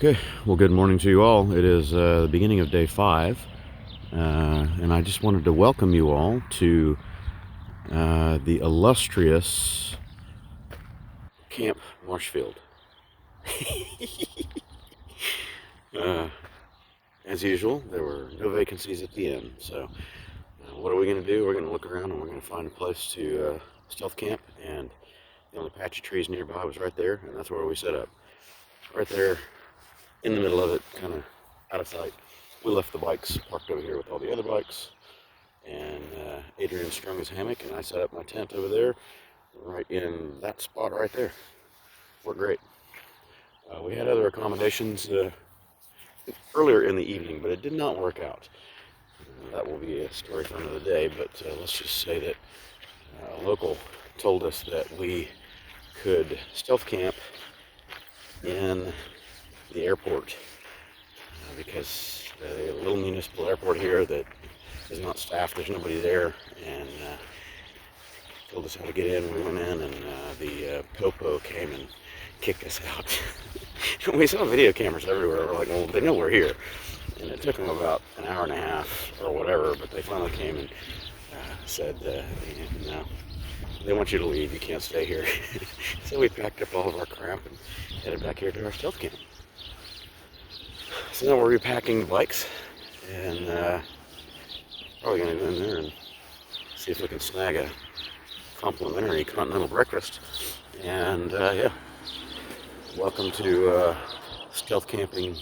Okay, well, good morning to you all. It is the beginning of day 5, and I just wanted to welcome you all to the illustrious Camp Marshfield. As usual, there were no vacancies at the inn, so what are we going to do? We're going to look around and we're going to find a place to stealth camp, and the only patch of trees nearby was right there, and that's where we set up. Right there in the middle of it, kind of out of sight. We left the bikes parked over here with all the other bikes, and Adrian strung his hammock, and I set up my tent over there, right in that spot right there. Worked great. We had other accommodations earlier in the evening, but it did not work out. That will be a story for another day, but let's just say that a local told us that we could stealth camp in the airport because the little municipal airport here that is not staffed, there's nobody there, and told us how to get in. We went in, and the popo came and kicked us out. We saw video cameras everywhere. We're like, well, they know we're here, and it took them about an hour and a half or whatever, but they finally came and said, no, they want you to leave, you can't stay here. So we packed up all of our crap and headed back here to our stealth camp. So now we're repacking the bikes, and probably going to go in there and see if we can snag a complimentary continental breakfast. And yeah, welcome to stealth camping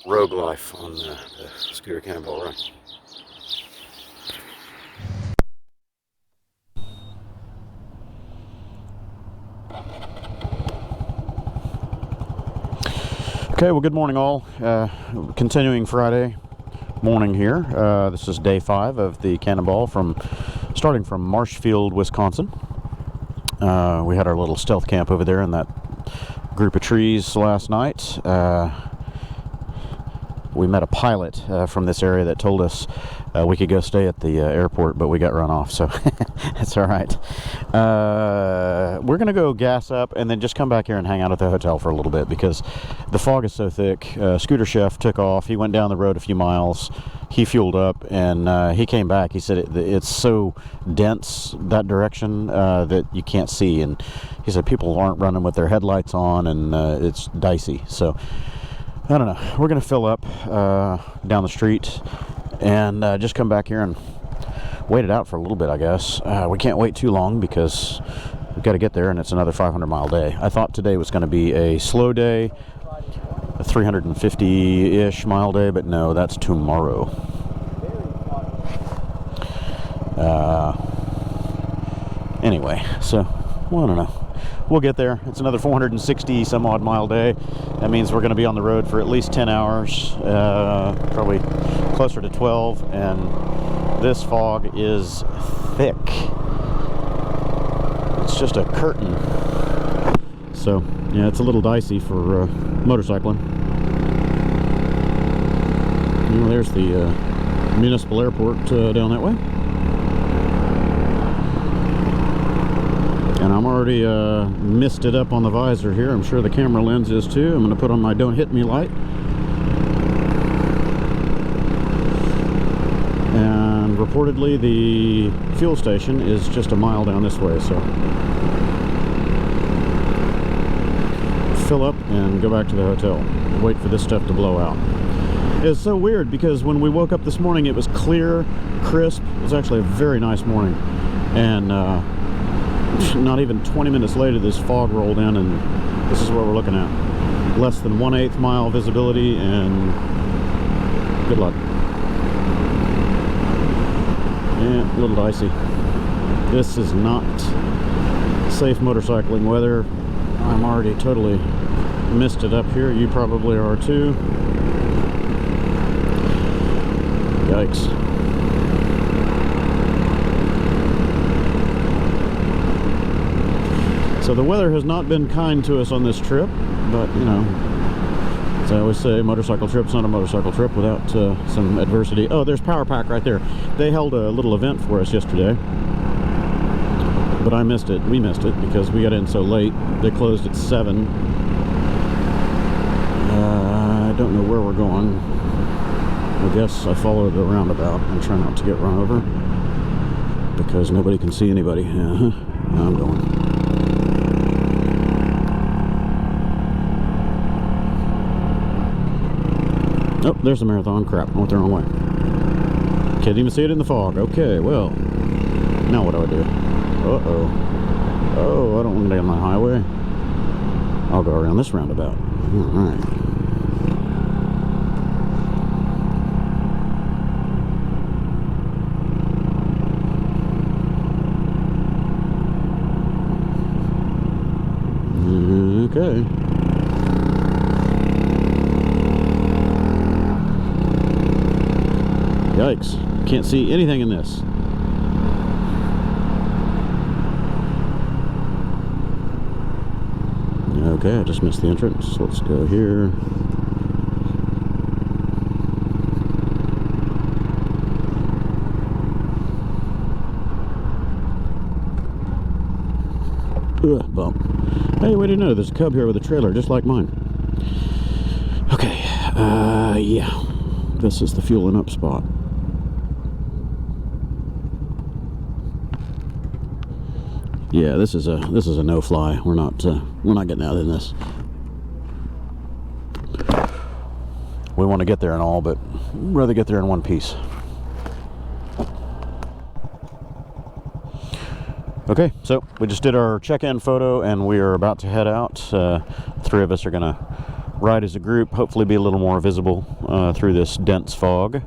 rogue life on the Scooter Cannonball run. Okay, well, good morning all. Continuing Friday morning here. This is day 5 of the Cannonball, starting from Marshfield, Wisconsin. We had our little stealth camp over there in that group of trees last night. We met a pilot from this area that told us we could go stay at the airport, but we got run off, so that's all right. We're going to go gas up and then just come back here and hang out at the hotel for a little bit because the fog is so thick. Scooter Chef took off. He went down the road a few miles. He fueled up, and he came back. He said it's so dense, that direction, that you can't see. And he said people aren't running with their headlights on, and it's dicey. So I don't know. We're going to fill up down the street and just come back here and wait it out for a little bit, I guess. We can't wait too long because we've got to get there, and it's another 500-mile day. I thought today was going to be a slow day, a 350-ish mile day, but no, that's tomorrow. Anyway, so, well, I don't know. We'll get there. It's another 460 some odd mile day. That means we're going to be on the road for at least 10 hours, probably closer to 12, and this fog is thick. It's just a curtain. So, yeah, it's a little dicey for motorcycling. You know, there's the municipal airport down that way. And I'm already misted up on the visor here. I'm sure the camera lens is too. I'm going to put on my don't hit me light. And reportedly the fuel station is just a mile down this way, so fill up and go back to the hotel. Wait for this stuff to blow out. It's so weird because when we woke up this morning it was clear, crisp. It was actually a very nice morning, and not even 20 minutes later this fog rolled in, and this is what we're looking at. Less than 1/8 mile visibility, and good luck. Yeah, a little dicey. This is not safe motorcycling weather. I'm already totally misted up here. You probably are too. Yikes. So the weather has not been kind to us on this trip, but you know, as I always say, motorcycle trip's not a motorcycle trip without some adversity. Oh, there's Power Pack right there. They held a little event for us yesterday, but I missed it. We missed it because we got in so late. They closed at 7. we're going. I guess I follow the roundabout and try not to get run over because nobody can see anybody. Now I'm going. Oh, there's the marathon. Crap, I went the wrong way. Can't even see it in the fog. Okay, well, now what do I do? Uh-oh. Oh, I don't want to get on the highway. I'll go around this roundabout. Alright. Okay. Yikes. Can't see anything in this. Okay, I just missed the entrance. Let's go here. Bump. Hey, wait a minute, there's a Cub here with a trailer just like mine. Okay, yeah. This is the fueling up spot. Yeah, this is a no-fly. We're not getting out in this. We want to get there and all, but we'd rather get there in one piece. Okay, so we just did our check-in photo and we are about to head out. Three of us are gonna ride as a group, hopefully be a little more visible through this dense fog.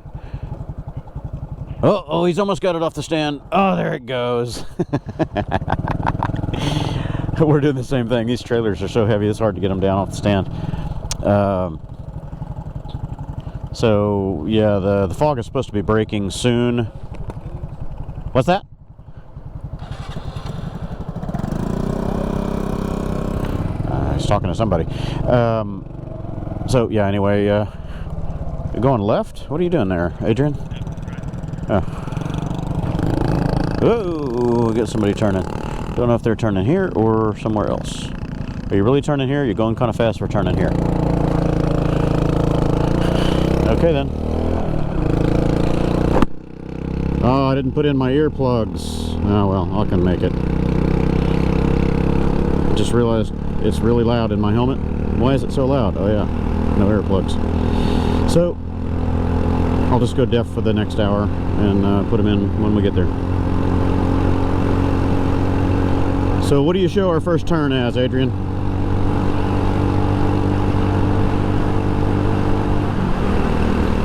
Oh, he's almost got it off the stand. Oh, there it goes. We're doing the same thing. These trailers are so heavy, it's hard to get them down off the stand. So, yeah, the fog is supposed to be breaking soon. What's that? He's talking to somebody. So, yeah, anyway, you're going left? What are you doing there, Adrian? Oh. Whoa, get somebody turning. Don't know if they're turning here or somewhere else. Are you really turning here? You're going kind of fast for turning here. Okay then. Oh, I didn't put in my earplugs. Oh well, I can make it. Just realized it's really loud in my helmet. Why is it so loud? Oh yeah, no earplugs. So I'll just go deaf for the next hour and put them in when we get there. So what do you show our first turn as, Adrian?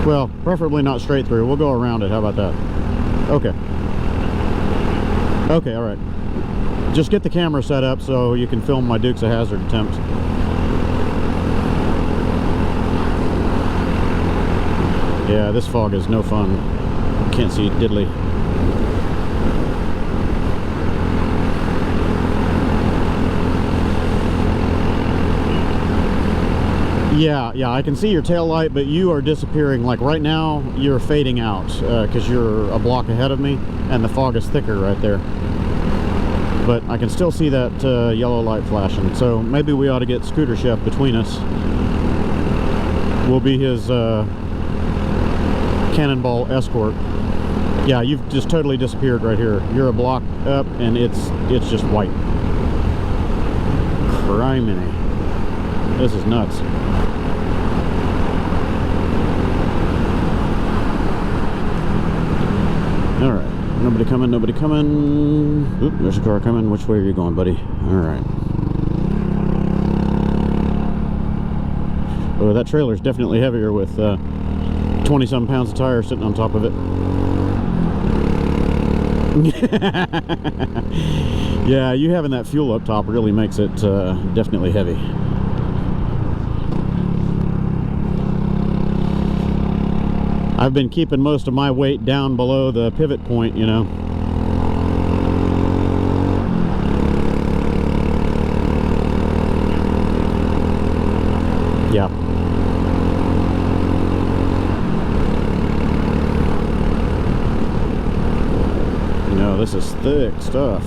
Well, preferably not straight through. We'll go around it. How about that? Okay. Okay, all right. Just get the camera set up so you can film my Dukes of Hazzard attempt. Yeah, this fog is no fun. Can't see diddly. Yeah, I can see your tail light, but you are disappearing. Like right now, you're fading out because you're a block ahead of me, and the fog is thicker right there. But I can still see that yellow light flashing. So maybe we ought to get Scooter Chef between us. We'll be his Cannonball escort. Yeah, you've just totally disappeared right here. You're a block up, and it's just white. Criminy. This is nuts. Alright, nobody coming, nobody coming. Oop, there's a car coming. Which way are you going, buddy? Alright. Oh, that trailer's definitely heavier with 20-some pounds of tire sitting on top of it. Yeah, you having that fuel up top really makes it definitely heavy. I've been keeping most of my weight down below the pivot point, you know. Yeah. You know, this is thick stuff.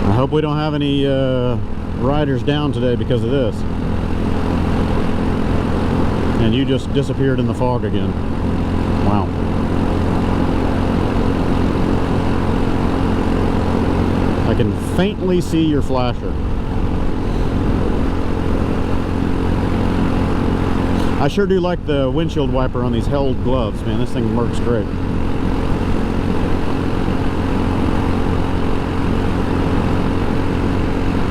I hope we don't have any riders down today because of this. And you just disappeared in the fog again. Wow. I can faintly see your flasher. I sure do like the windshield wiper on these held gloves, man. This thing works great.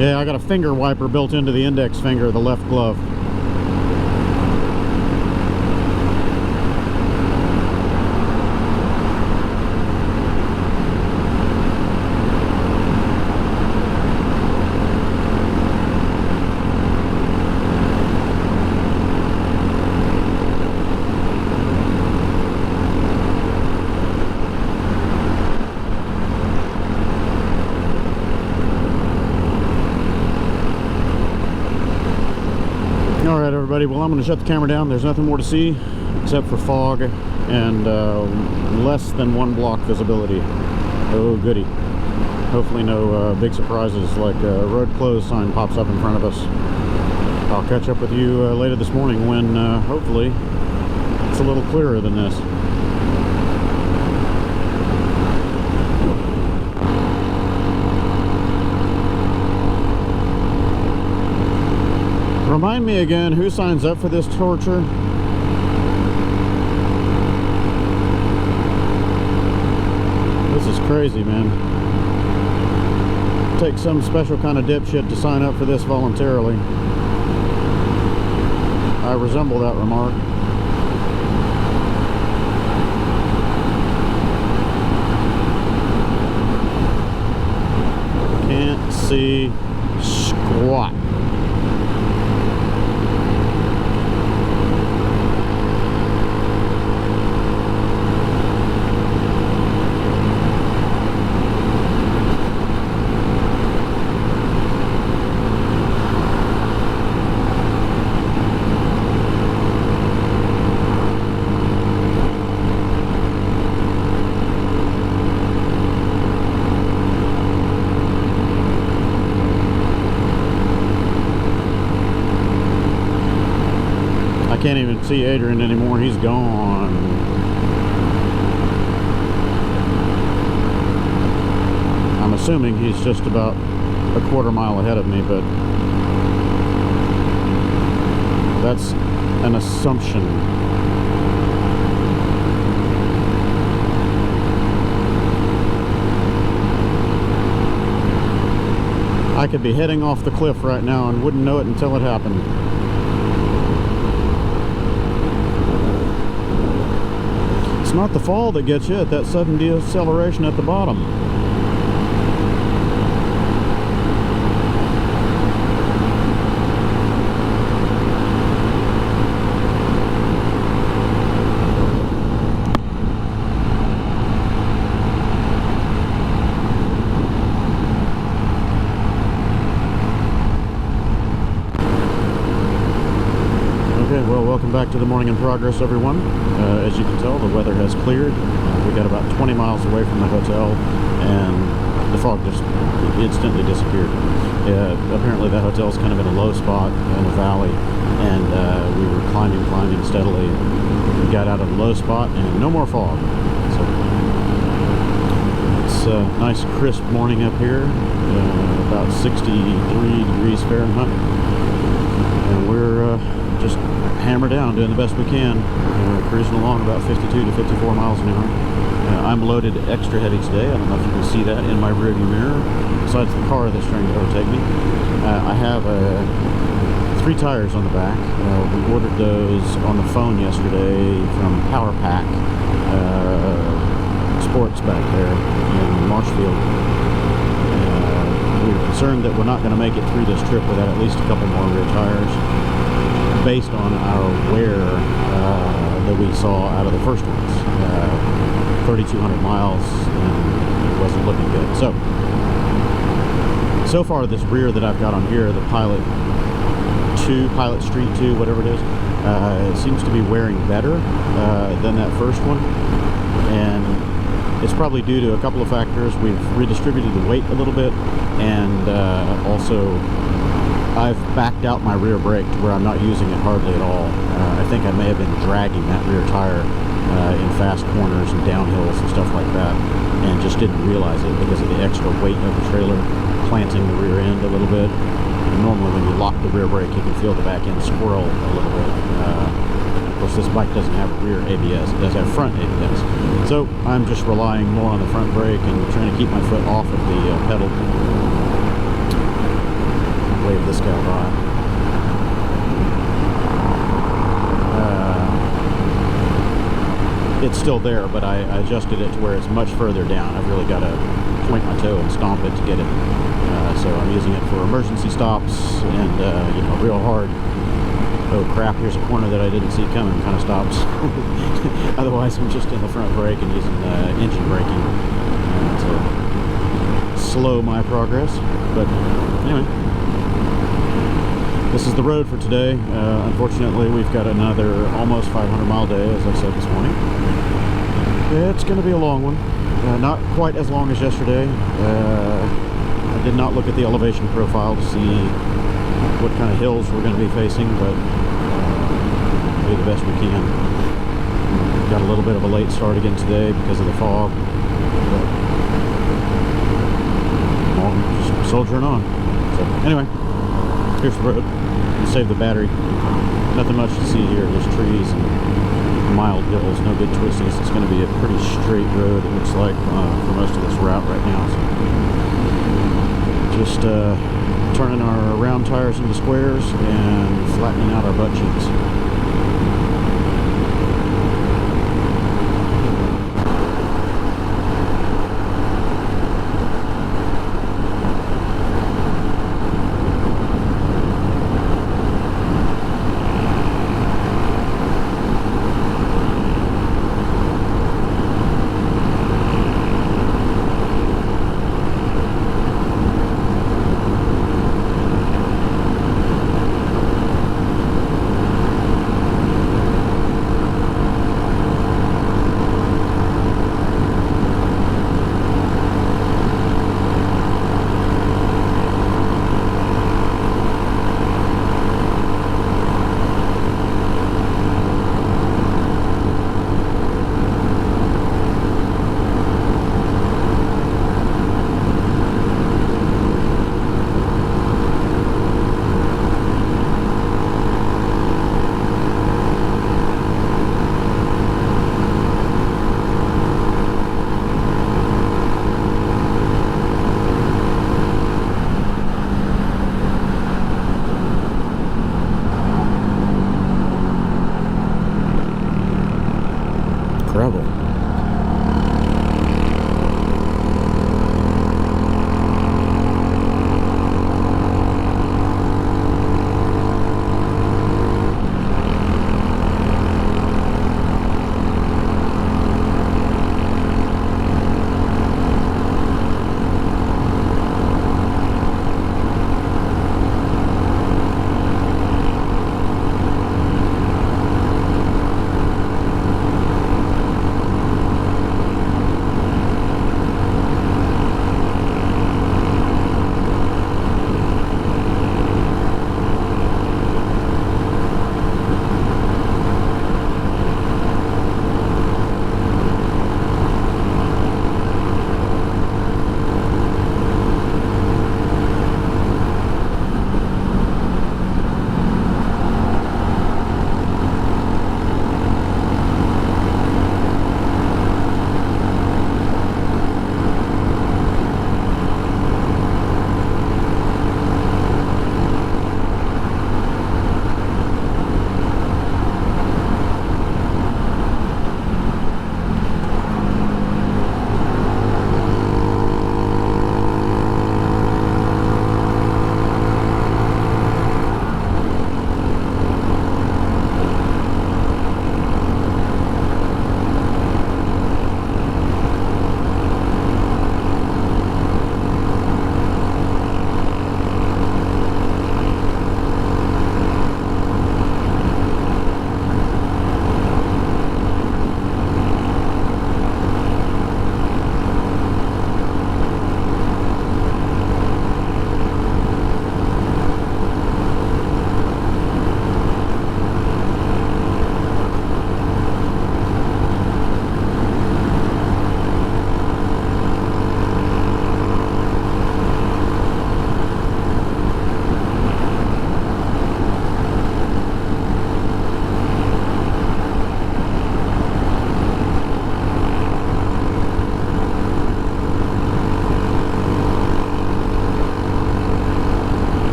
Yeah, I got a finger wiper built into the index finger of the left glove. Alright everybody, well I'm going to shut the camera down. There's nothing more to see except for fog and less than 1 block visibility. Oh goody. Hopefully no big surprises like a road closed sign pops up in front of us. I'll catch up with you later this morning when hopefully it's a little clearer than this. Remind me again, who signs up for this torture? This is crazy, man. Take some special kind of dipshit to sign up for this voluntarily. I resemble that remark. Can't see squat. I can't even see Adrian anymore. He's gone. I'm assuming he's just about a quarter mile ahead of me, but that's an assumption. I could be heading off the cliff right now and wouldn't know it until it happened. It's not the fall that gets you, it's that sudden deceleration at the bottom. Okay, well, welcome back to the Morning in Progress, everyone. As you can tell, the weather has cleared. We got about 20 miles away from the hotel, and the fog just instantly disappeared. Apparently that hotel's kind of in a low spot in a valley, and we were climbing steadily. We got out of the low spot, and no more fog. So it's a nice, crisp morning up here, about 63 degrees Fahrenheit, and we're just hammer down, doing the best we can, cruising along about 52 to 54 miles an hour. I'm loaded extra heavy today. I don't know if you can see that in my rearview mirror, besides the car that's trying to overtake me. I have 3 tires on the back. We ordered those on the phone yesterday from Power Pack Sports back there in Marshfield. We were concerned that we're not going to make it through this trip without at least a couple more rear tires, based on our wear that we saw out of the first ones. 3,200 miles, and it wasn't looking good. So far this rear that I've got on here, the Pilot Street 2, whatever it is, it seems to be wearing better than that first one, and it's probably due to a couple of factors. We've redistributed the weight a little bit, and also I've backed out my rear brake to where I'm not using it hardly at all. I think I may have been dragging that rear tire in fast corners and downhills and stuff like that, and just didn't realize it because of the extra weight of the trailer planting the rear end a little bit. And normally when you lock the rear brake, you can feel the back end swirl a little bit. Of course, this bike doesn't have rear ABS, it does have front ABS. So I'm just relying more on the front brake and trying to keep my foot off of the pedal. Wave this guy by. It's still there, but I adjusted it to where it's much further down. I've really got to point my toe and stomp it to get it. So I'm using it for emergency stops and, you know, real hard. Oh crap, here's a corner that I didn't see coming kind of stops. Otherwise, I'm just in the front brake and using engine braking to slow my progress. But anyway, this is the road for today. Unfortunately, we've got another almost 500-mile day, as I said this morning. It's going to be a long one. Not quite as long as yesterday. I did not look at the elevation profile to see what kind of hills we're going to be facing, but do the best we can. Got a little bit of a late start again today because of the fog. But, well, just soldiering on. So anyway, here's the road. Save the battery. Nothing much to see here. There's trees and mild hills, no big twisties. It's going to be a pretty straight road, it looks like, for most of this route right now. So just turning our round tires into squares and flattening out our butt cheeks. Gravel.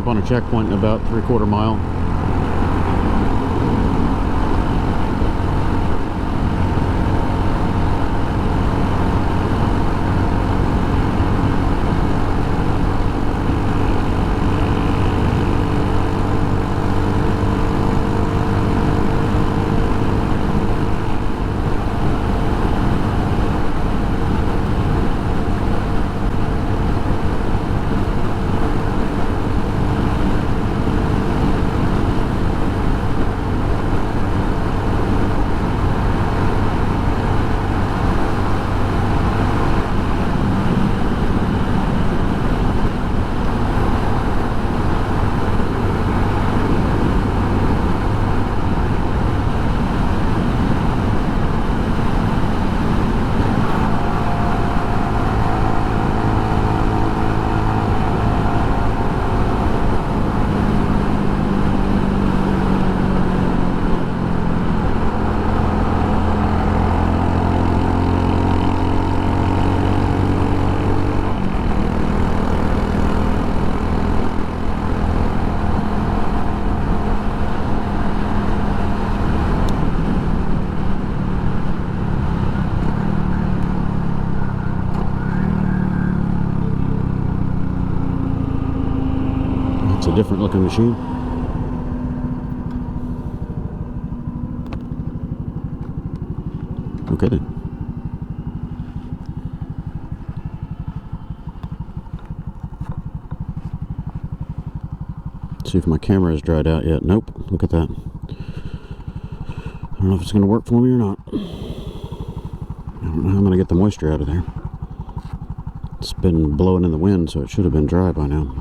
up on a checkpoint in about 3/4 mile. It's a different looking machine. Okay then. See if my camera has dried out yet. Nope. Look at that. I don't know if it's going to work for me or not. I don't know how I'm going to get the moisture out of there. It's been blowing in the wind, so it should have been dry by now.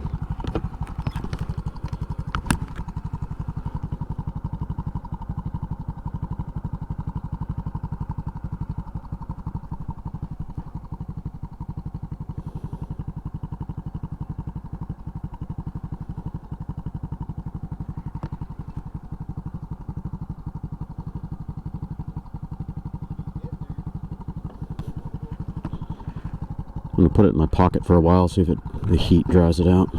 I'm going to put it in my pocket for a while, see if the heat dries it out.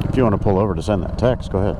If you want to pull over to send that text, go ahead.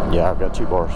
Yeah, I've got 2 bars.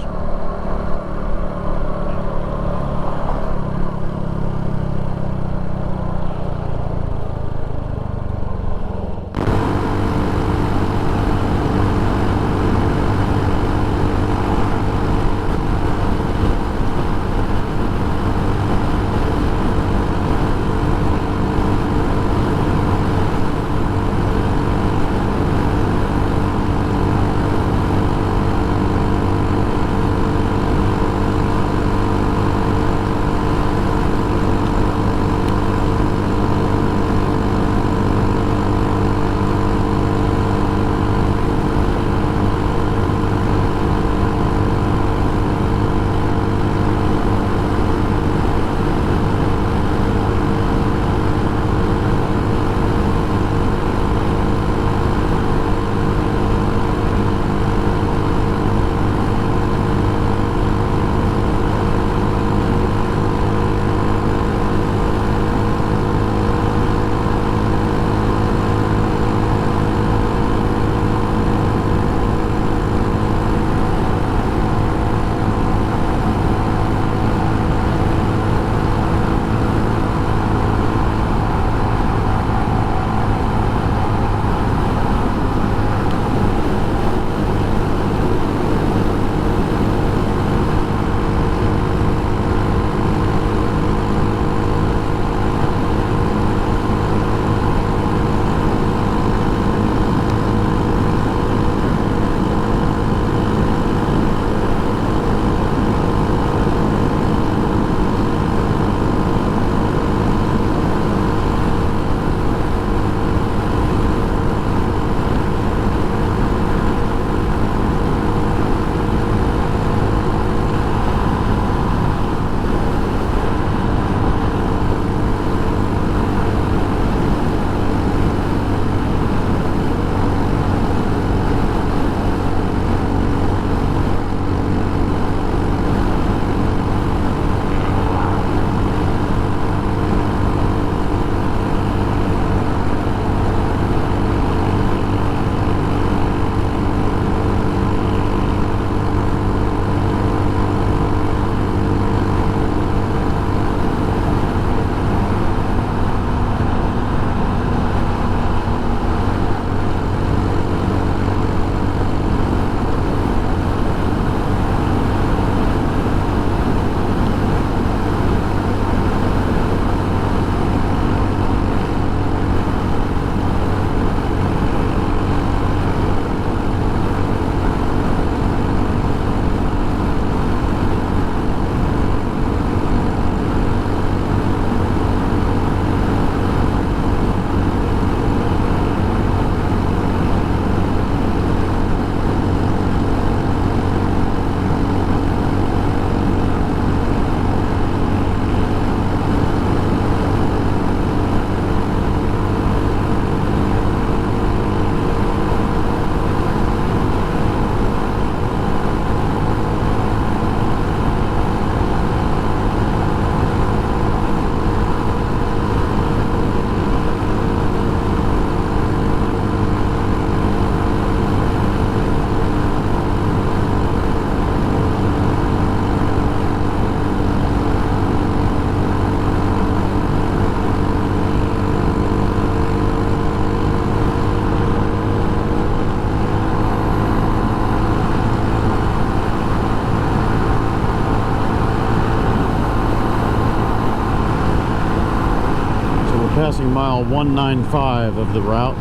passing mile 195 of the route.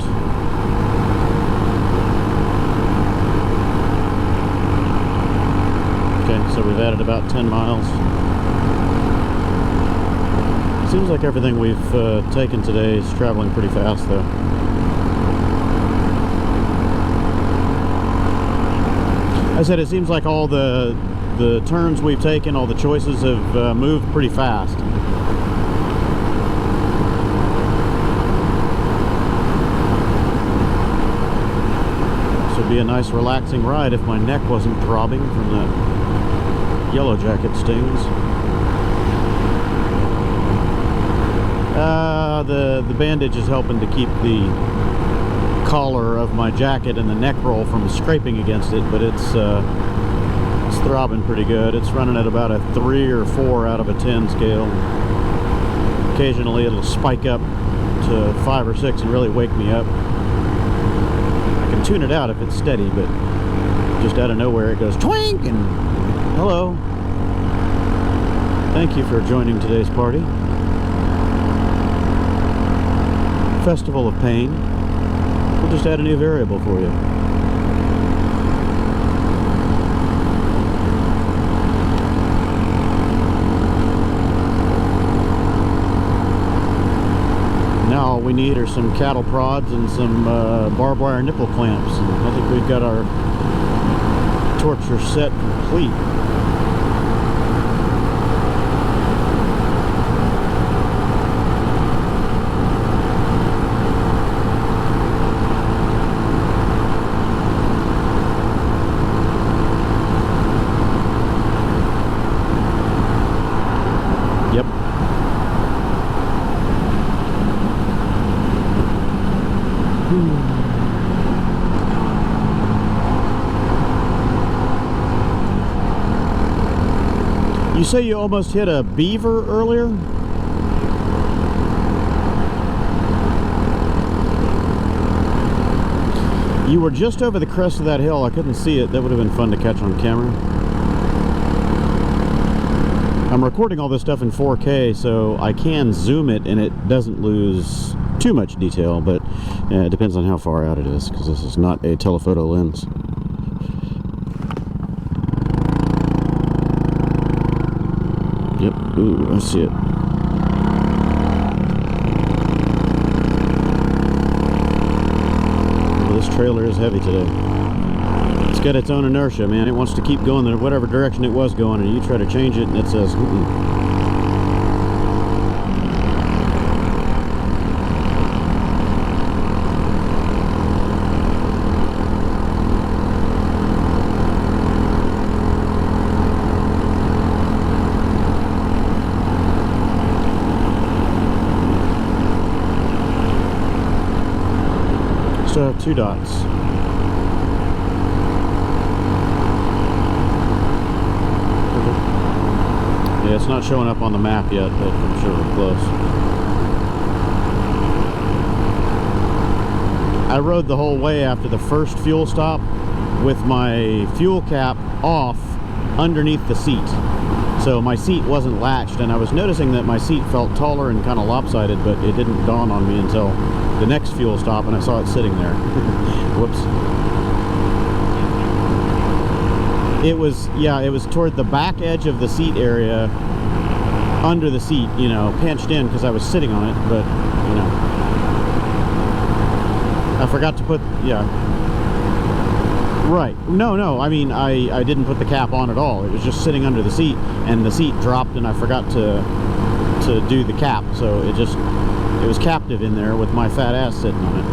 Okay, so we've added about 10 miles. Seems like everything we've taken today is traveling pretty fast, though. I said it seems like all the turns we've taken, all the choices have moved pretty fast. This would be a nice relaxing ride if my neck wasn't throbbing from that yellow jacket stings. The bandage is helping to keep the collar of my jacket and the neck roll from scraping against it, but it's throbbing pretty good. It's running at about a 3 or 4 out of a 10 scale. Occasionally it'll spike up to 5 or 6 and really wake me up. I can tune it out if it's steady, but just out of nowhere it goes twink and hello. Thank you for joining today's party. Festival of Pain. We'll just add a new variable for you. Now all we need are some cattle prods and some barbed wire nipple clamps. And I think we've got our torture set complete. You say you almost hit a beaver earlier? You were just over the crest of that hill. I couldn't see it. That would have been fun to catch on camera. I'm recording all this stuff in 4K, so I can zoom it and it doesn't lose too much detail, but it depends on how far out it is, because this is not a telephoto lens. Yep, ooh, I see it. Well, this trailer is heavy today. It's got its own inertia, man. It wants to keep going in whatever direction it was going, and you try to change it, and it says, Still have 2 dots. Yeah, it's not showing up on the map yet, but I'm sure we're close. I rode the whole way after the first fuel stop with my fuel cap off underneath the seat. So my seat wasn't latched, and I was noticing that my seat felt taller and kind of lopsided, but it didn't dawn on me until the next fuel stop and I saw it sitting there. Whoops. It was, yeah, it was toward the back edge of the seat area, under the seat, you know, pinched in because I was sitting on it, but, you know, I forgot to put, yeah. Right. No, I mean, I didn't put the cap on at all. It was just sitting under the seat, and the seat dropped, and I forgot to do the cap, so it was captive in there with my fat ass sitting on it.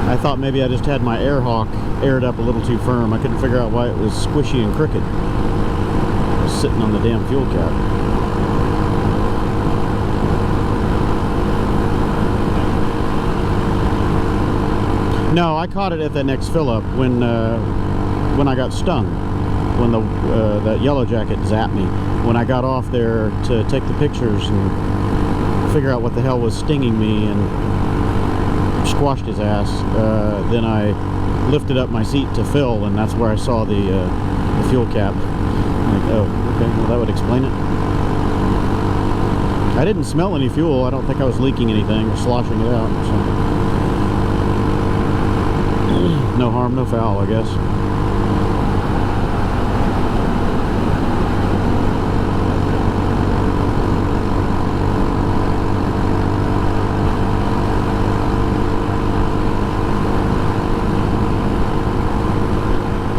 I thought maybe I just had my air hawk aired up a little too firm. I couldn't figure out why it was squishy and crooked. I was sitting on the damn fuel cap. No, I caught it at the next fill up when I got stung, when that yellow jacket zapped me. When I got off there to take the pictures and figure out what the hell was stinging me and squashed his ass. Then I lifted up my seat to fill, and that's where I saw the fuel cap. I'm like, oh, okay, well that would explain it. I didn't smell any fuel. I don't think I was leaking anything or sloshing it out. So. No harm, no foul, I guess.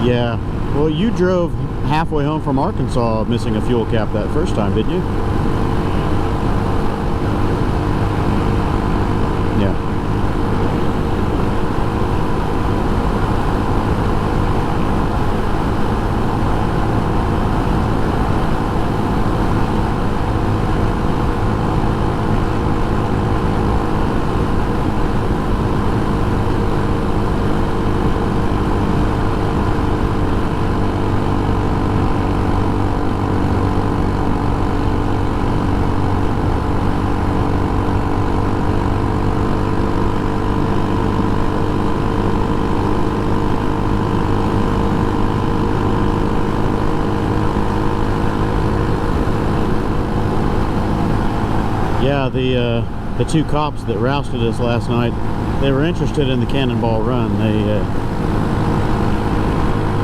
Yeah. Well, you drove halfway home from Arkansas missing a fuel cap that first time, didn't you? Yeah. Yeah, the two cops that rousted us last night, they were interested in the Cannonball run.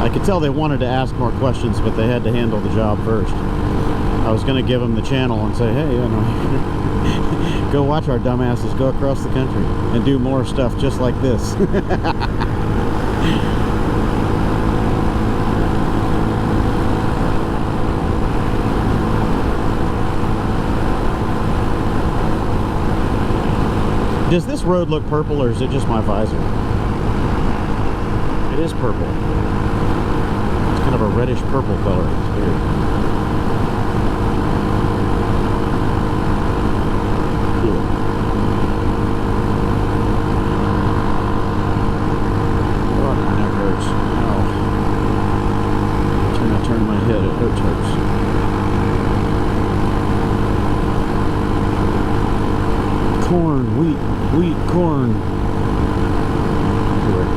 I could tell they wanted to ask more questions, but they had to handle the job first. I was going to give them the channel and say, hey, you know, go watch our dumbasses go across the country and do more stuff just like this. Does this road look purple, or is it just my visor? It is purple. It's kind of a reddish purple color. It's weird. Cool. Oh, my neck hurts. Ow. Every time I turn my head, it hurts. Corn, wheat, corn. Anyway.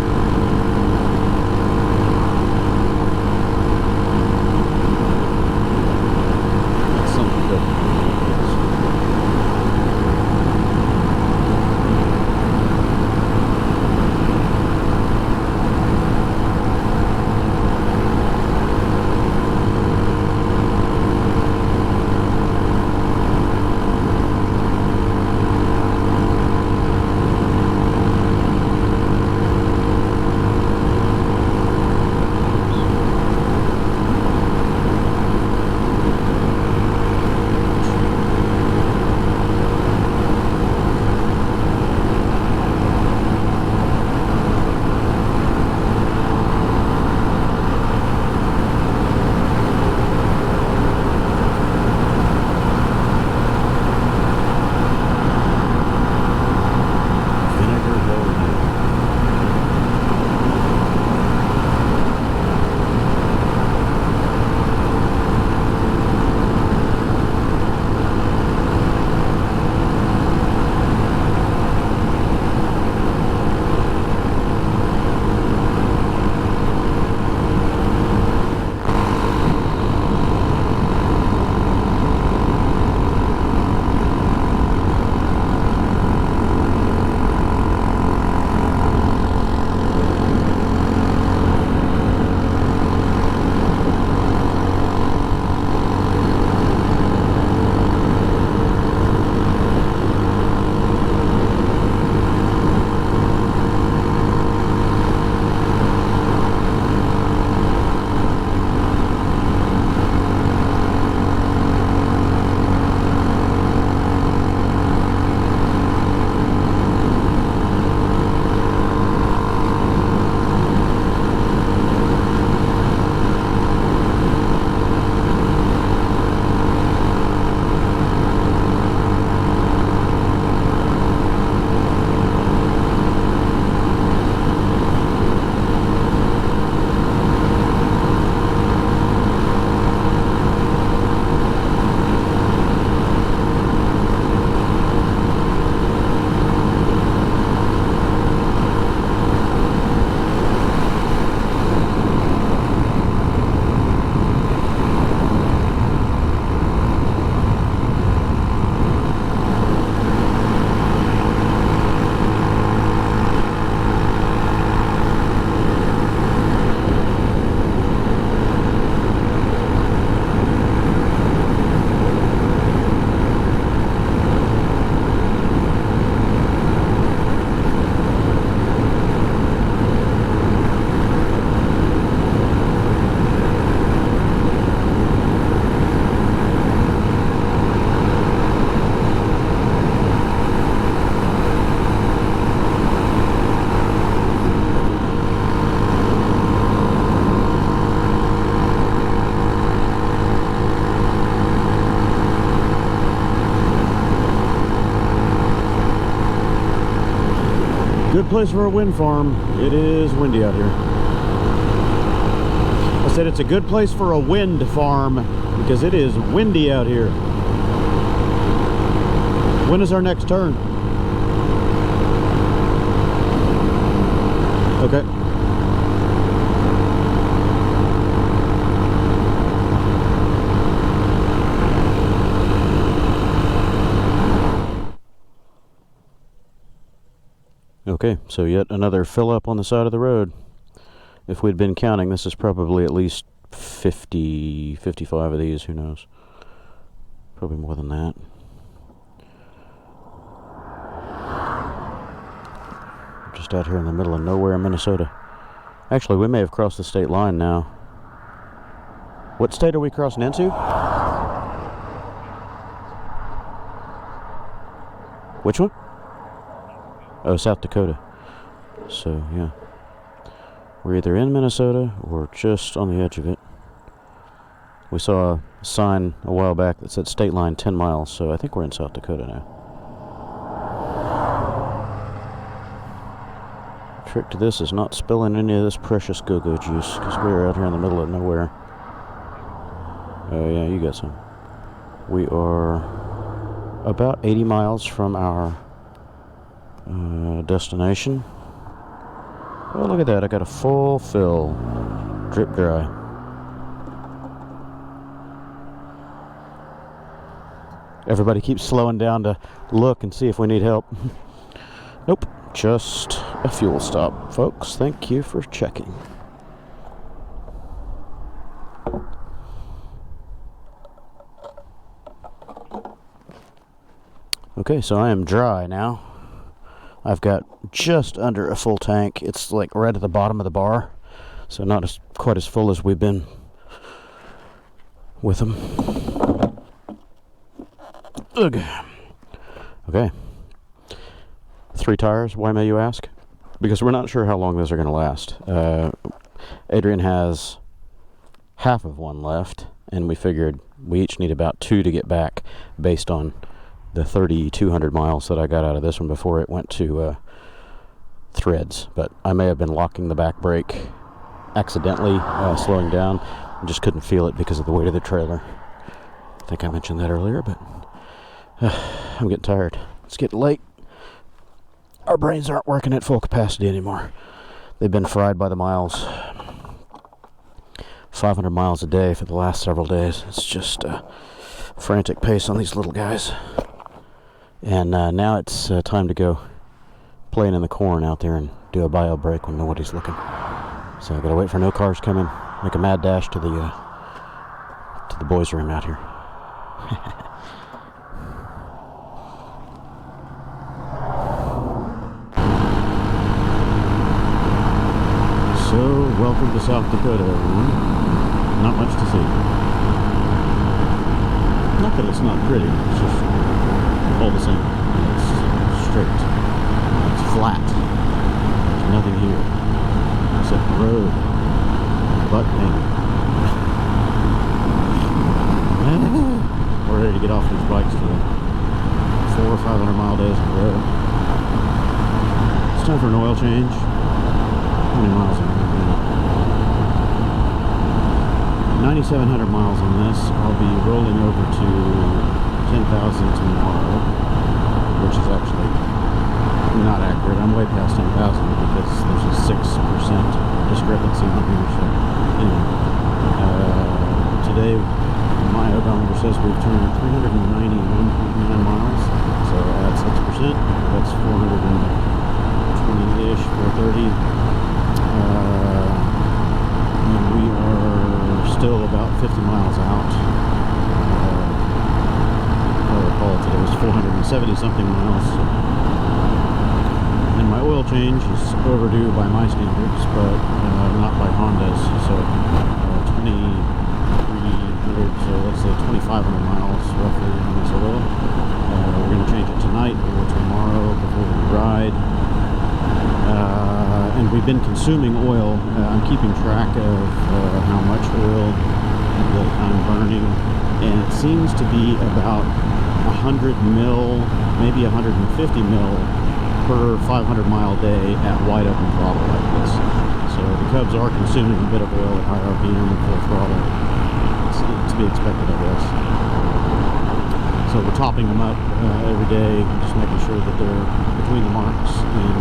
That's something good. Good place for a wind farm. It is windy out here. I said it's a good place for a wind farm because it is windy out here. When is our next turn? Okay. Okay, so yet another fill up on the side of the road. If we'd been counting, this is probably at least 50, 55 of these, who knows. Probably more than that. Just out here in the middle of nowhere in Minnesota. Actually, we may have crossed the state line now. What state are we crossing into? Which one? Oh, South Dakota. So, yeah. We're either in Minnesota or just on the edge of it. We saw a sign a while back that said state line 10 miles, so I think we're in South Dakota now. The trick to this is not spilling any of this precious go-go juice, because we're out here in the middle of nowhere. Oh, yeah, you got some. We are about 80 miles from our destination. Oh, look at that. I got a full fill. Drip dry. Everybody keeps slowing down to look and see if we need help. Nope. Just a fuel stop, folks. Thank you for checking. Okay, so I am dry now. I've got just under a full tank. It's like right at the bottom of the bar, so not quite as full as we've been with them. Ugh. Okay. 3 tires. Why may you ask? Because we're not sure how long those are going to last. Adrian has half of one left, and we figured we each need about 2 to get back based on the 3,200 miles that I got out of this one before it went to threads. But I may have been locking the back brake accidentally, slowing down, and just couldn't feel it because of the weight of the trailer. I think I mentioned that earlier, but I'm getting tired. It's getting late. Our brains aren't working at full capacity anymore. They've been fried by the miles. 500 miles a day for the last several days. It's just a frantic pace on these little guys. And now it's time to go playing in the corn out there and do a bio break when nobody's looking. So I gotta wait for no cars coming. Make a mad dash to the boys' room out here. So welcome to South Dakota, everyone. Not much to see. Not that it's not pretty. It's just all the same. It's straight. It's flat. There's nothing here except the road. Butt pain. We're ready to get off these bikes today. 400 or 500 mile days on the road. It's time for an oil change. How many miles on it? 9,700 miles on this. I'll be rolling over to 10,000 tomorrow, which is actually not accurate. I'm way past 10,000 because there's a 6% discrepancy on here. So anyway, today my odometer says we've turned 391.9 miles. So add 6%. That's 420-ish, 430. And we are still about 50 miles out. I recall today was 470 something miles. And my oil change is overdue by my standards, but not by Honda's. So 2,300, so let's say 2,500 miles roughly on this oil. We're going to change it tonight or tomorrow before we ride. And we've been consuming oil. I'm keeping track of how much oil that I'm burning, and it seems to be about 100 mil, maybe 150 mil per 500 mile day at wide open throttle like this. So the Cubs are consuming a bit of oil at high RPM and full throttle. It's to be expected, I guess. So we're topping them up every day, just making sure that they're between the marks and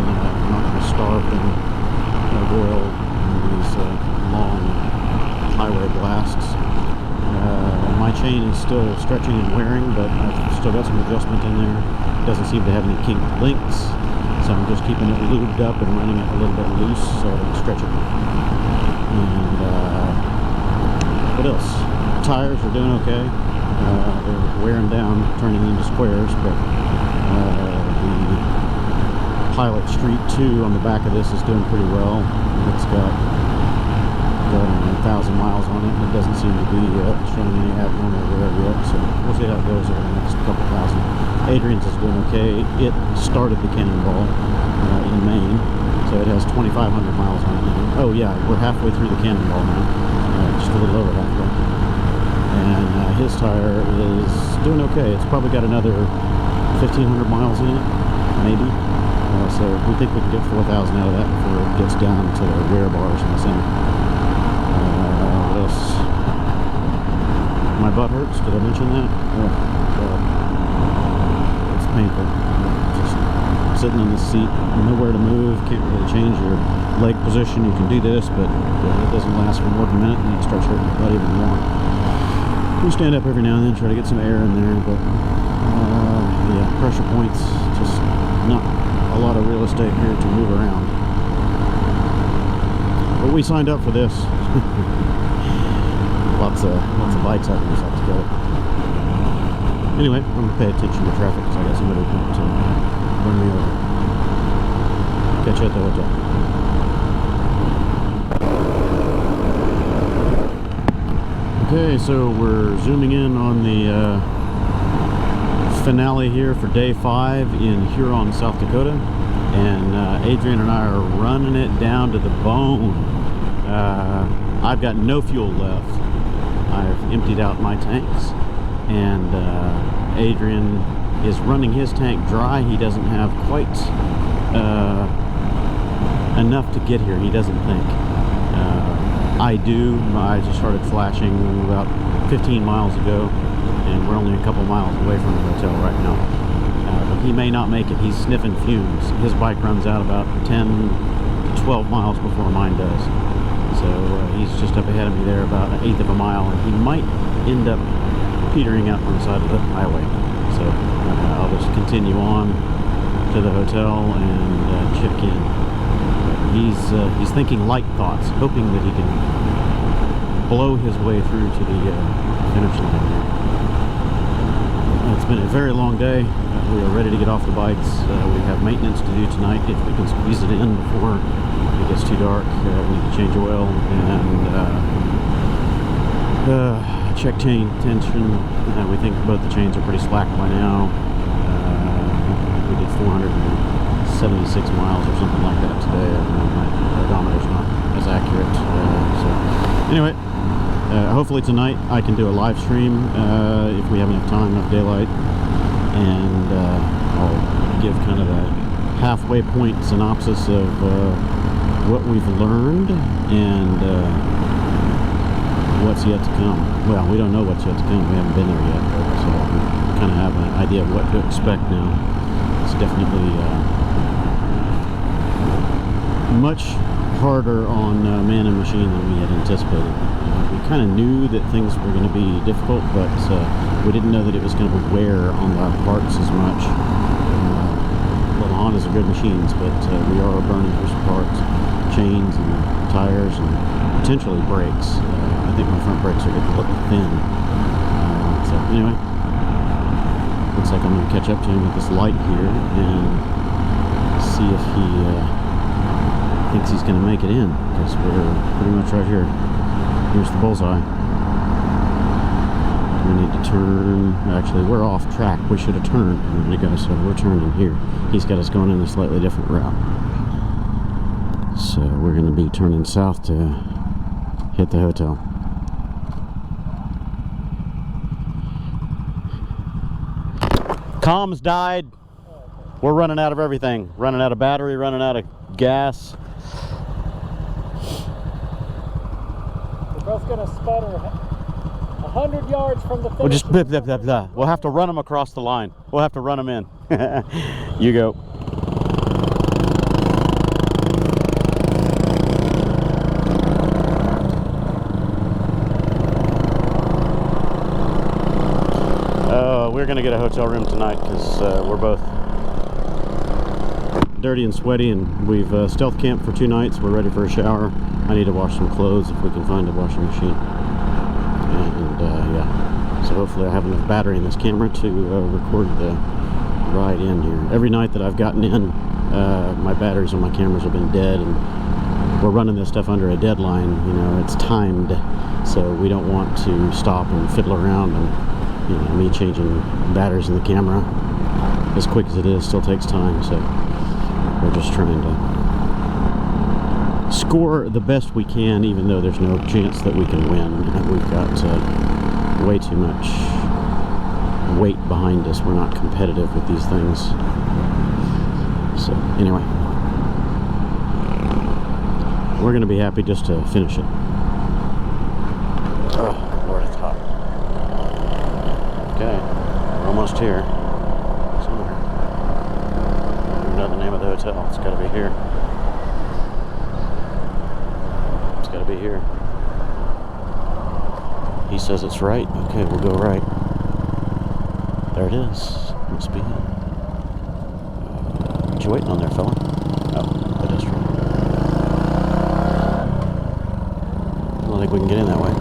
not going to starve them of oil in these long highway blasts. My chain is still stretching and wearing, but I've still got some adjustment in there. It doesn't seem to have any kinked links, so I'm just keeping it lubed up and running it a little bit loose so I can stretch it. And what else? Tires are doing okay. They're wearing down, turning into squares, but the Pilot Street 2 on the back of this is doing pretty well. It's got 1,000 miles on it, and it doesn't seem to be showing any abnormal wear yet, so we'll see how it goes over the next couple thousand. Adrian's is doing okay. It started the Cannonball in Maine, so it has 2,500 miles on it now. Oh yeah, we're halfway through the Cannonball now, just a little over halfway. And his tire is doing okay. It's probably got another 1,500 miles in it, maybe. So we think we can get 4,000 out of that before it gets down to the wear bars in the center. My butt hurts. Did I mention that? Oh, God. It's painful. Just sitting in the seat, nowhere to move. Can't really change your leg position. You can do this, but it doesn't last for more than a minute, and it starts hurting your butt even more. We stand up every now and then, try to get some air in there, but yeah, pressure points. Just not a lot of real estate here to move around. But we signed up for this. lots of bikes out in South Dakota. Anyway, I'm gonna pay attention to traffic because I got somebody who comes to run me over. Catch you at the hotel. Okay, so we're zooming in on the finale here for day 5 in Huron, South Dakota, and Adrian and I are running it down to the bone. I've got no fuel left. I've emptied out my tanks, and Adrian is running his tank dry. He doesn't have quite enough to get here, he doesn't think. I do. I just started flashing about 15 miles ago, and we're only a couple miles away from the hotel right now. But he may not make it. He's sniffing fumes. His bike runs out about 10 to 12 miles before mine does. So he's just up ahead of me there about 1/8 of a mile, and he might end up petering out on the side of the highway. So I'll just continue on to the hotel and check in. He's thinking light thoughts, hoping that he can blow his way through to the finish line here. It's been a very long day. We are ready to get off the bikes. We have maintenance to do tonight if we can squeeze it in before it gets too dark. We need to change oil and check chain tension. We think both the chains are pretty slack by now. We did 476 miles or something like that today. My odometer's not as accurate. So anyway, hopefully tonight I can do a live stream if we have enough time, enough daylight, and I'll give kind of a halfway point synopsis of what we've learned and what's yet to come. Well, we don't know what's yet to come. We haven't been there yet, so we kind of have an idea of what to expect now. It's definitely much harder on man and machine than we had anticipated. We kind of knew that things were going to be difficult, but we didn't know that it was going to wear on the parts as much. Well, the Hondas are good machines, but we are burning through some parts, chains and tires and potentially brakes. I think my front brakes are getting a little thin. So anyway, looks like I'm going to catch up to him with this light here and see if he thinks he's going to make it in, because we're pretty much right here. Here's the bullseye. We need to turn. Actually, we're off track. We should have turned a minute ago, so we're turning here. He's got us going in a slightly different route. So we're going to be turning south to hit the hotel. Comms died. We're running out of everything. Running out of battery, running out of gas. We're both gonna sputter 100 yards from the finish. We'll just blah, blah, blah, blah. We'll have to run them across the line. We'll have to run them in. You go. We're gonna get a hotel room tonight because we're both dirty and sweaty, and we've stealth camped for 2 nights. We're ready for a shower. I need to wash some clothes if we can find a washing machine. And yeah, so hopefully I have enough battery in this camera to record the ride in here. Every night that I've gotten in, my batteries on my cameras have been dead, and we're running this stuff under a deadline. You know, it's timed, so we don't want to stop and fiddle around. And you know, me changing batteries in the camera, as quick as it is, still takes time. So we're just trying to score the best we can, even though there's no chance that we can win. We've got way too much weight behind us. We're not competitive with these things. So anyway, we're going to be happy just to finish it. Oh, Lord, it's hot. Okay, we're almost here. Somewhere. I don't even know the name of the hotel. It's got to be here. It's got to be here. He says it's right. Okay, we'll go right. There it is. Must be it. What you waiting on there, fella? Oh, pedestrian. I don't think we can get in that way.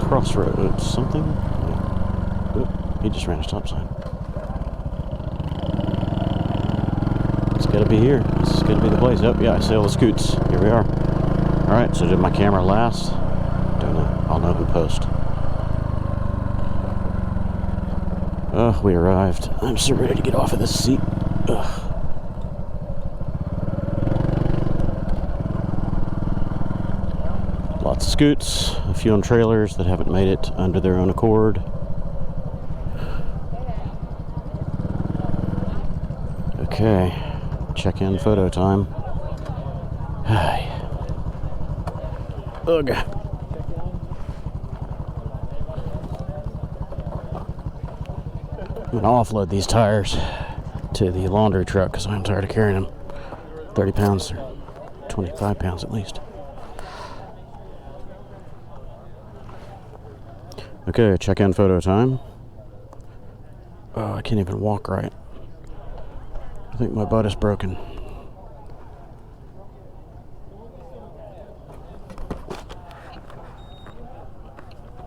Crossroads, something? Yeah. Oop, he just ran a stop sign. It's gotta be here. This is gonna be the place. Oh, yeah, I see all the scoots. Here we are. Alright, so did my camera last? Don't know. I'll know who post. Oh, we arrived. I'm so ready to get off of this seat. Ugh. Lots of scoots, a few on trailers that haven't made it under their own accord. Okay, check-in photo time. Hi. Ugh. I'm gonna offload these tires to the laundry truck because I'm tired of carrying them. 30 pounds or 25 pounds at least. Okay, check-in photo time. Oh, I can't even walk right. I think my butt is broken.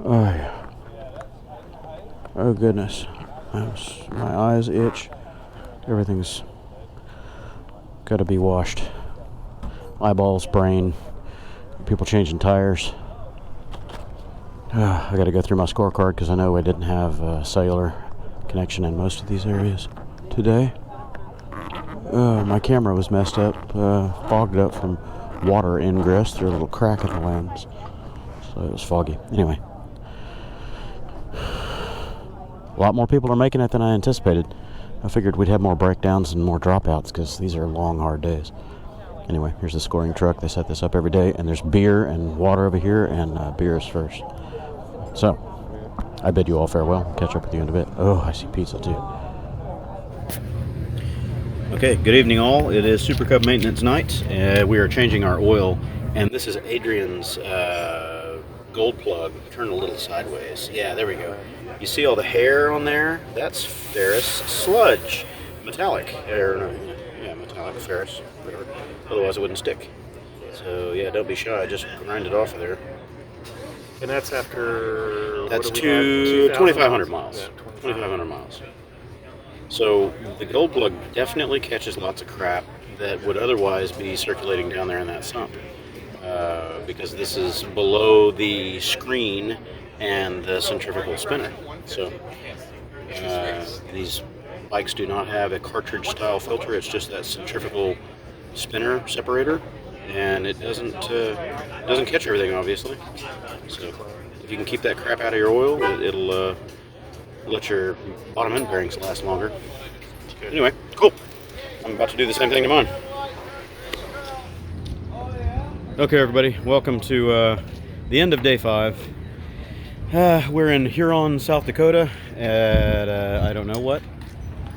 Oh, yeah. Oh, goodness. My eyes itch. Everything's got to be washed. Eyeballs, brain, people changing tires. I got to go through my scorecard because I know I didn't have cellular connection in most of these areas today. My camera was messed up, fogged up from water ingress through a little crack in the lens. So it was foggy. Anyway. A lot more people are making it than I anticipated. I figured we'd have more breakdowns and more dropouts because these are long, hard days. Anyway, here's the scoring truck. They set this up every day, and there's beer and water over here, and beer is first. So, I bid you all farewell. Catch up with you in a bit. Oh, I see pizza too. Okay, good evening all. It is SuperCub maintenance night. We are changing our oil, and this is Adrian's gold plug. Turn a little sideways. Yeah, there we go. You see all the hair on there? That's ferrous sludge. Metallic. Metallic, ferrous, whatever. Otherwise it wouldn't stick. So yeah, don't be shy. Just grind it off of there. And that's after... That's 2,500 miles. Yeah, 2,500 miles. So the gold plug definitely catches lots of crap that would otherwise be circulating down there in that sump. Because this is below the screen and the centrifugal spinner. So these bikes do not have a cartridge style filter. It's just that centrifugal spinner separator, and it doesn't catch everything, obviously. So if you can keep that crap out of your oil, it'll let your bottom end bearings last longer. Anyway, cool. I'm about to do the same thing to mine. Okay, everybody, welcome to the end of day 5. We're in Huron, South Dakota at, I don't know what.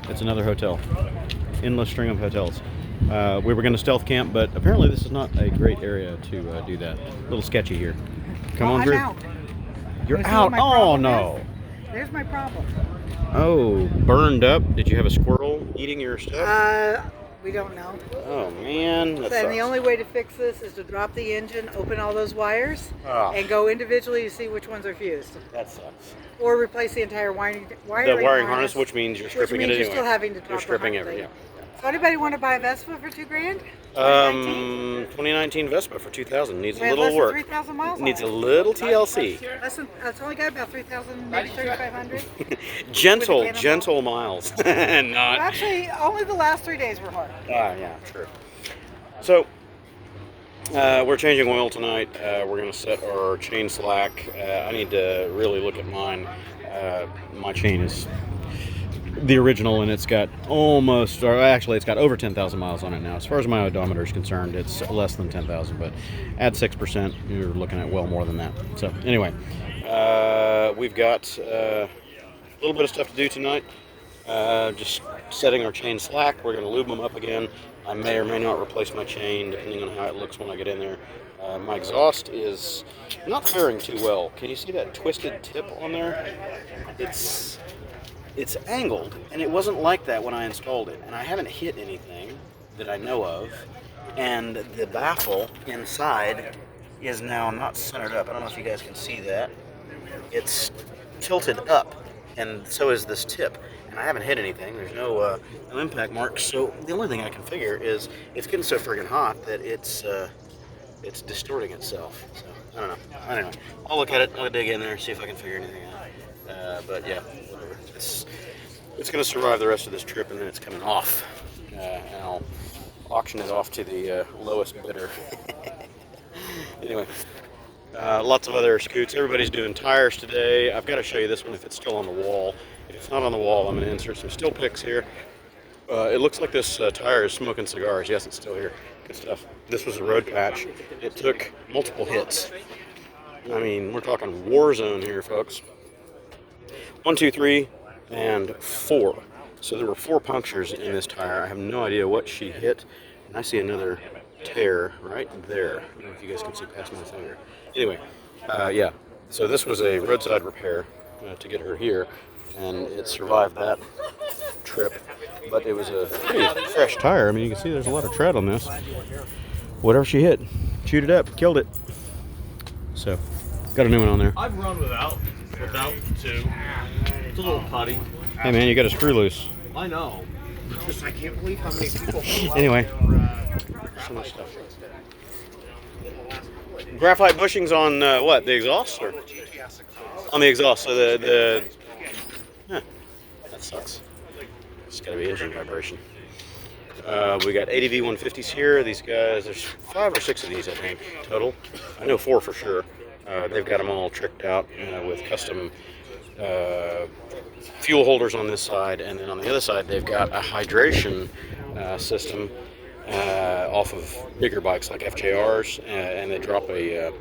It's another hotel. Endless string of hotels. We were going to stealth camp, but apparently this is not a great area to do that. A little sketchy here. Come on, Drew. I'm out. You're out. Oh, no. There's my problem. Oh, burned up. Did you have a squirrel eating your stuff? We don't know. Oh, man. That And sucks. the only way to fix this is to drop the engine, open all those wires, Oh. and go individually to see which ones are fused. That sucks. Or replace the entire wiring The wiring harness, which means you're which stripping means it you're anyway. still having to drop You're stripping the everything, So anybody want to buy a Vespa for $2,000? 2019 Vespa for 2000 needs a We have little less work. than 3,000 miles on Needs it. a little TLC. It's only got about 3,000, maybe 3,500. gentle miles. Not. Actually, only the last 3 days were hard. Yeah, true. So, we're changing oil tonight. We're going to set our chain slack. I need to really look at mine. My chain is the original, and it's got almost, or actually it's got over 10,000 miles on it now. As far as my odometer is concerned, it's less than 10,000, but add 6%, you're looking at well more than that. So anyway, we've got a little bit of stuff to do tonight. Just setting our chain slack. We're going to lube them up again. I may or may not replace my chain depending on how it looks when I get in there. My exhaust is not faring too well. Can you see that twisted tip on there? It's angled, and it wasn't like that when I installed it. And I haven't hit anything that I know of. And the baffle inside is now not centered up. I don't know if you guys can see that. It's tilted up, and so is this tip. And I haven't hit anything. There's no impact marks. So the only thing I can figure is it's getting so friggin' hot that it's distorting itself. So I don't know. Anyway, I'll look at it. I'll dig in there, see if I can figure anything out. But yeah, whatever. It's going to survive the rest of this trip, and then it's coming off. And I'll auction it off to the lowest bidder. Anyway, lots of other scoots. Everybody's doing tires today. I've got to show you this one if it's still on the wall. If it's not on the wall, I'm going to insert some still pics here. It looks like this tire is smoking cigars. Yes, it's still here. Good stuff. This was a road patch. It took multiple hits. I mean, we're talking war zone here, folks. 1, 2, 3, and 4. So there were 4 punctures in this tire. I have no idea what she hit. And I see another tear right there. I don't know if you guys can see past my finger. Anyway, yeah. So this was a roadside repair to get her here. And it survived that trip. But it was a pretty fresh tire. I mean, you can see there's a lot of tread on this. Whatever she hit, chewed it up, killed it. So, got a new one on there. I've run without too. It's a little putty. Hey man, you got a screw loose. I know. Just I can't believe how many people. Anyway, so much stuff. Graphite bushings on what? The exhaust or on the exhaust? So the huh, that sucks. It's got to be engine vibration. We got ADV 150s here. These guys, there's 5 or 6 of these I think total. I know 4 for sure. They've got them all tricked out with custom fuel holders on this side, and then on the other side they've got a hydration system off of bigger bikes like FJRs, and they drop a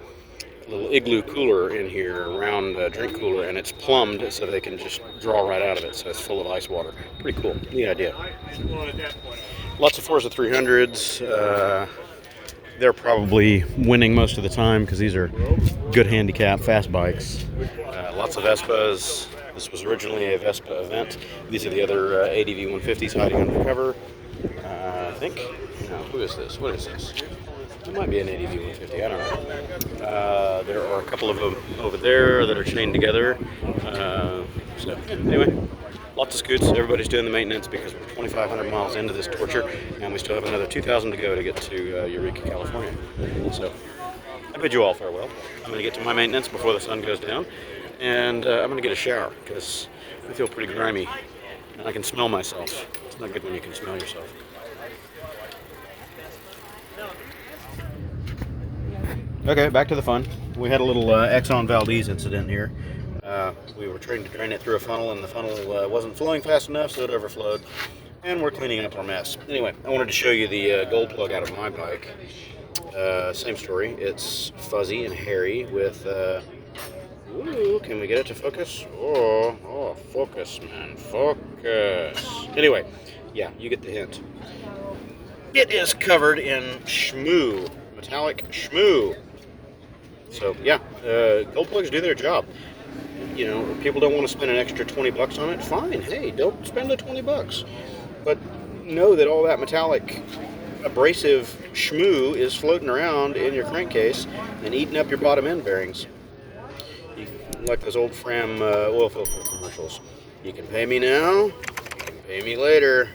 little igloo cooler in here, round drink cooler, and it's plumbed so they can just draw right out of it, so it's full of ice water. Pretty cool, neat idea. Lots of Forza 300s. They're probably winning most of the time because these are good handicap, fast bikes. Lots of Vespas. This was originally a Vespa event. These are the other ADV 150s hiding under cover. I think. No, who is this? What is this? It might be an ADV 150. I don't know. There are a couple of them over there that are chained together. So anyway, lots of scoots. Everybody's doing the maintenance because we're 2,500 miles into this torture, and we still have another 2,000 to go to get to Eureka, California. So I bid you all farewell. I'm going to get to my maintenance before the sun goes down, and I'm going to get a shower because I feel pretty grimy, and I can smell myself. It's not good when you can smell yourself. Okay, back to the fun. We had a little Exxon Valdez incident here. We were trying to drain it through a funnel, and the funnel wasn't flowing fast enough, so it overflowed. And we're cleaning up our mess. Anyway, I wanted to show you the gold plug out of my bike. Same story. It's fuzzy and hairy with... ooh, can we get it to focus? Oh, focus, man, focus. Anyway, yeah, you get the hint. It is covered in schmoo, metallic schmoo. So, yeah, gold plugs do their job. You know, if people don't want to spend an extra 20 bucks on it, fine. Hey, don't spend the 20 bucks. But know that all that metallic abrasive schmoo is floating around in your crankcase and eating up your bottom end bearings. Like those old Fram oil filter commercials. You can pay me now, you can pay me later.